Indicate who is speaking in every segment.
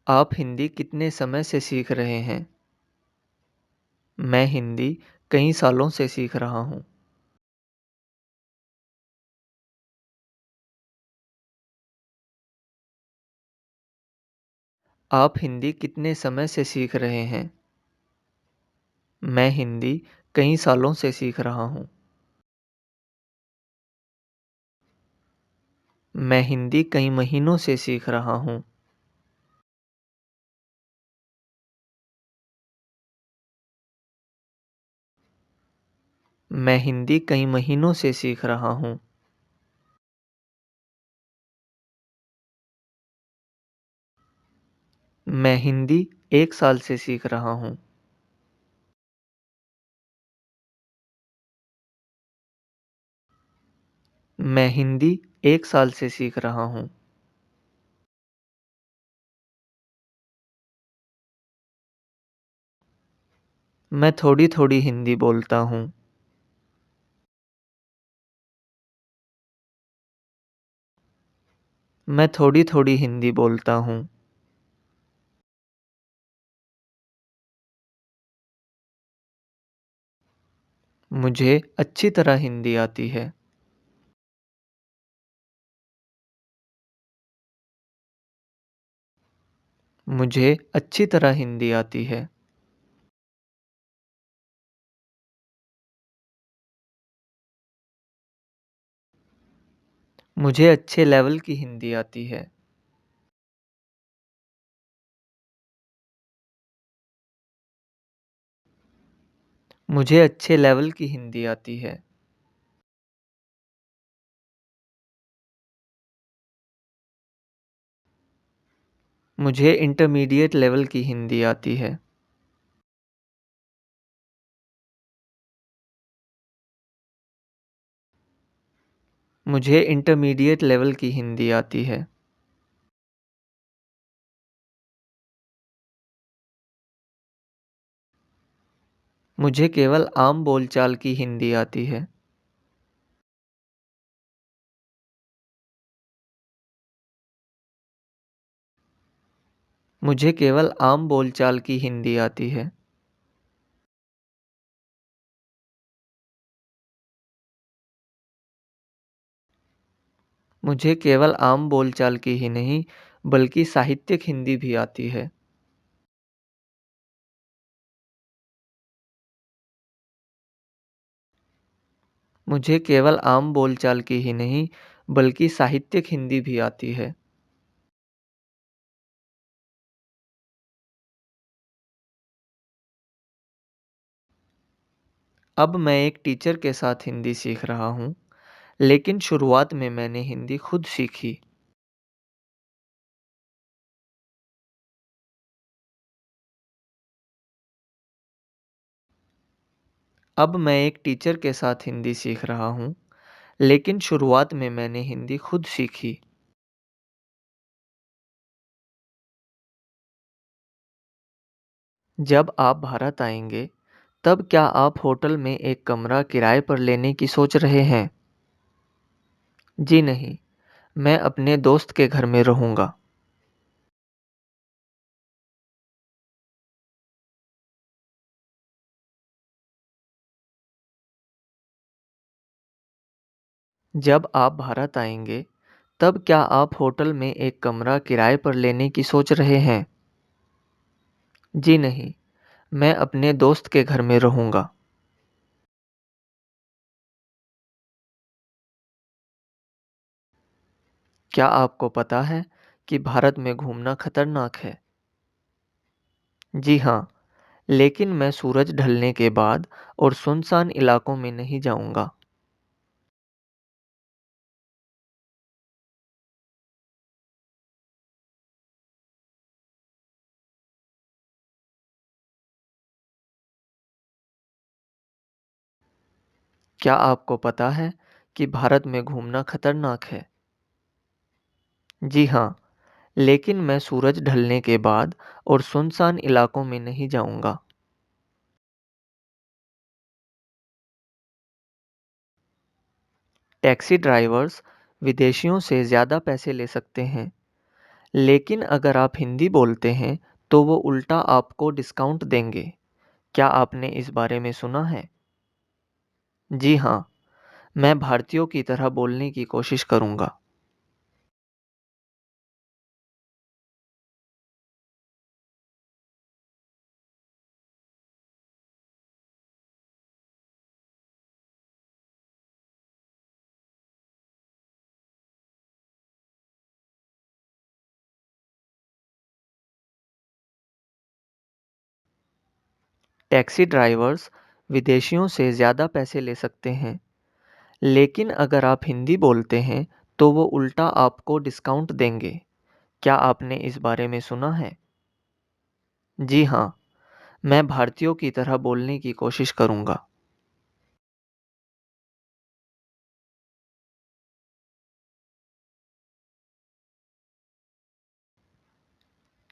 Speaker 1: आप हिंदी कितने समय से सीख रहे हैं? मैं हिंदी कई सालों से सीख रहा हूँ। आप हिंदी कितने समय से सीख रहे हैं? मैं हिंदी कई सालों से सीख रहा हूँ। मैं हिंदी कई महीनों से सीख रहा हूँ। मैं हिंदी कई महीनों से सीख रहा हूँ। मैं हिंदी 1 साल से सीख रहा हूँ। मैं हिंदी 1 साल से सीख रहा हूँ। मैं थोड़ी-थोड़ी हिंदी बोलता हूँ। मैं थोड़ी-थोड़ी हिंदी बोलता हूँ। मुझे अच्छी तरह हिंदी आती है। मुझे अच्छी तरह हिंदी आती है। मुझे अच्छे लेवल की हिंदी आती है। मुझे अच्छे लेवल की हिंदी आती है। मुझे इंटरमीडिएट लेवल की हिंदी आती है। मुझे इंटरमीडिएट लेवल की हिंदी आती है। मुझे केवल आम बोलचाल की हिंदी आती है। मुझे केवल आम बोलचाल की हिंदी आती है। मुझे केवल आम बोलचाल की ही नहीं, बल्कि साहित्यिक हिंदी भी आती है। मुझे केवल आम बोलचाल की ही नहीं, बल्कि साहित्यिक हिंदी भी आती है। अब मैं एक टीचर के साथ हिंदी सीख रहा हूँ, लेकिन शुरुआत में मैंने हिंदी खुद सीखी। अब मैं एक टीचर के साथ हिंदी सीख रहा हूँ, लेकिन शुरुआत में मैंने हिंदी खुद सीखी। जब आप भारत आएंगे, तब क्या आप होटल में एक कमरा किराए पर लेने की सोच रहे हैं? जी नहीं, मैं अपने दोस्त के घर में रहूँगा। जब आप भारत आएंगे, तब क्या आप होटल में एक कमरा किराए पर लेने की सोच रहे हैं? जी नहीं, मैं अपने दोस्त के घर में रहूँगा। क्या आपको पता है कि भारत में घूमना खतरनाक है? जी हाँ, लेकिन मैं सूरज ढलने के बाद और सुनसान इलाकों में नहीं जाऊँगा। क्या आपको पता है कि भारत में घूमना खतरनाक है? जी हाँ, लेकिन मैं सूरज ढलने के बाद और सुनसान इलाकों में नहीं जाऊँगा। टैक्सी ड्राइवर्स विदेशियों से ज़्यादा पैसे ले सकते हैं, लेकिन अगर आप हिंदी बोलते हैं, तो वो उल्टा आपको डिस्काउंट देंगे। क्या आपने इस बारे में सुना है? जी हाँ, मैं भारतीयों की तरह बोलने की कोशिश करूँगा। टैक्सी ड्राइवर्स विदेशियों से ज़्यादा पैसे ले सकते हैं, लेकिन अगर आप हिंदी बोलते हैं, तो वो उल्टा आपको डिस्काउंट देंगे। क्या आपने इस बारे में सुना है? जी हाँ, मैं भारतीयों की तरह बोलने की कोशिश करूँगा।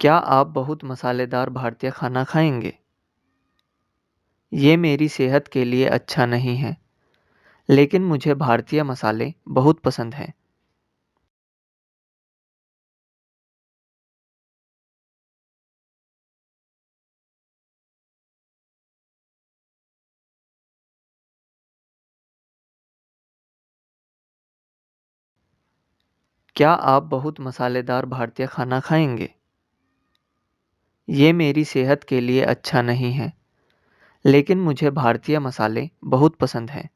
Speaker 1: क्या आप बहुत मसालेदार भारतीय खाना खाएँगे? ये मेरी सेहत के लिए अच्छा नहीं है, लेकिन मुझे भारतीय मसाले बहुत पसंद हैं। क्या आप बहुत मसालेदार भारतीय खाना खाएँगे? ये मेरी सेहत के लिए अच्छा नहीं है, लेकिन मुझे भारतीय मसाले बहुत पसंद हैं।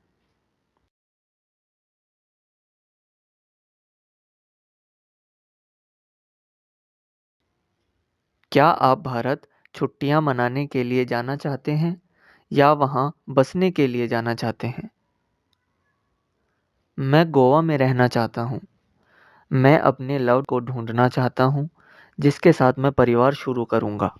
Speaker 1: क्या आप भारत छुट्टियाँ मनाने के लिए जाना चाहते हैं या वहाँ बसने के लिए जाना चाहते हैं? मैं गोवा में रहना चाहता हूँ। मैं अपने लव को ढूँढना चाहता हूँ, जिसके साथ मैं परिवार शुरू करूँगा।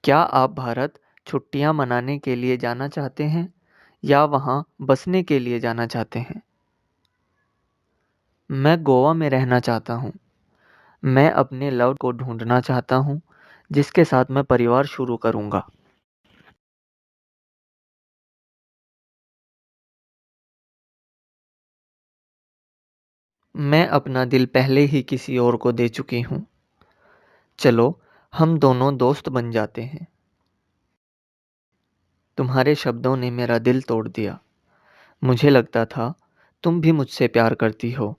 Speaker 1: क्या आप भारत छुट्टियाँ मनाने के लिए जाना चाहते हैं या वहाँ बसने के लिए जाना चाहते हैं? मैं गोवा में रहना चाहता हूँ। मैं अपने लव को ढूँढना चाहता हूँ, जिसके साथ मैं परिवार शुरू करूँगा। मैं अपना दिल पहले ही किसी और को दे चुकी हूँ। चलो, हम दोनों दोस्त बन जाते हैं। तुम्हारे शब्दों ने मेरा दिल तोड़ दिया। मुझे लगता था तुम भी मुझसे प्यार करती हो।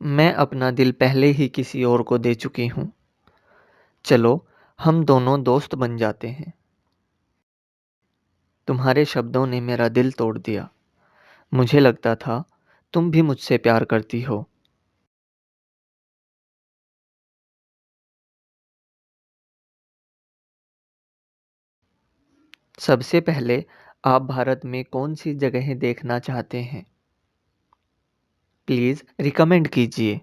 Speaker 1: मैं अपना दिल पहले ही किसी और को दे चुकी हूँ। चलो, हम दोनों दोस्त बन जाते हैं। तुम्हारे शब्दों ने मेरा दिल तोड़ दिया। मुझे लगता था तुम भी मुझसे प्यार करती हो। सबसे पहले आप भारत में कौन-सी जगहें देखना चाहते हैं? प्लीज़ रिकमेंड कीजिए।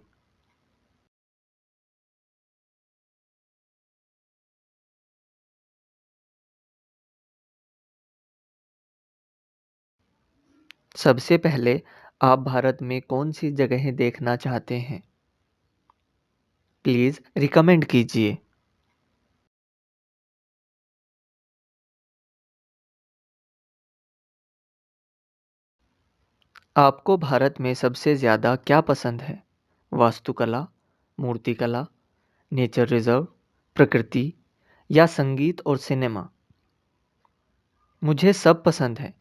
Speaker 1: सबसे पहले आप भारत में कौन-सी जगहें देखना चाहते हैं? प्लीज़ रिकमेंड कीजिए। आपको भारत में सबसे ज़्यादा क्या पसंद है? वास्तुकला, मूर्तिकला, नेचर रिज़र्व, प्रकृति या संगीत और सिनेमा? मुझे सब पसंद है,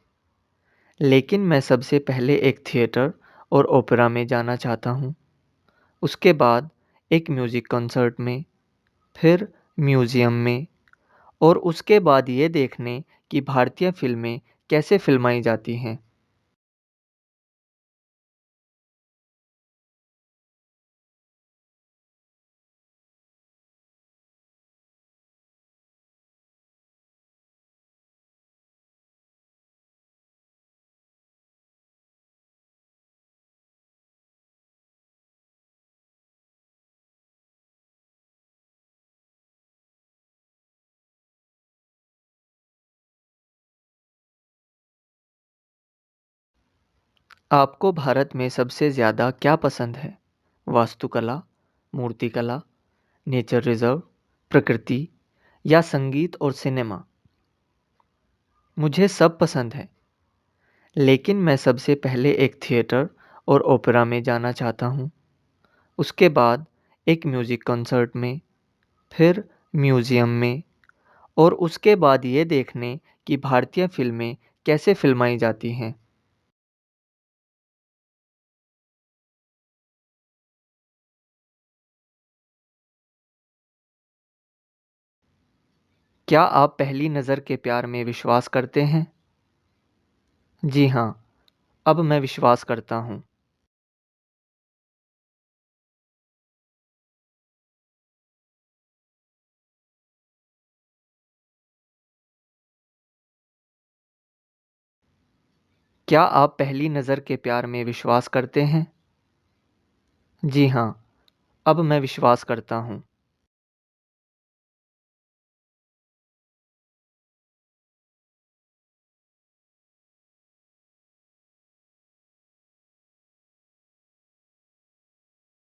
Speaker 1: लेकिन मैं सबसे पहले एक थिएटर और ओपेरा में जाना चाहता हूँ। उसके बाद एक म्यूज़िक कॉन्सर्ट में, फिर म्यूज़ियम में और उसके बाद ये देखने कि भारतीय फ़िल्में कैसे फ़िल्माई जाती हैं। आपको भारत में सबसे ज़्यादा क्या पसंद है? वास्तुकला, मूर्तिकला, नेचर रिज़र्व, प्रकृति या संगीत और सिनेमा? मुझे सब पसंद है, लेकिन मैं सबसे पहले एक थिएटर और ओपेरा में जाना चाहता हूँ। उसके बाद एक म्यूज़िक कॉन्सर्ट में, फिर म्यूज़ियम में और उसके बाद ये देखने कि भारतीय फ़िल्में कैसे फ़िल्माई जाती हैं। क्या आप पहली नज़र के प्यार में विश्वास करते हैं? जी हाँ, अब मैं विश्वास करता हूँ। क्या आप पहली नज़र के प्यार में विश्वास करते हैं? जी हाँ, अब मैं विश्वास करता हूँ।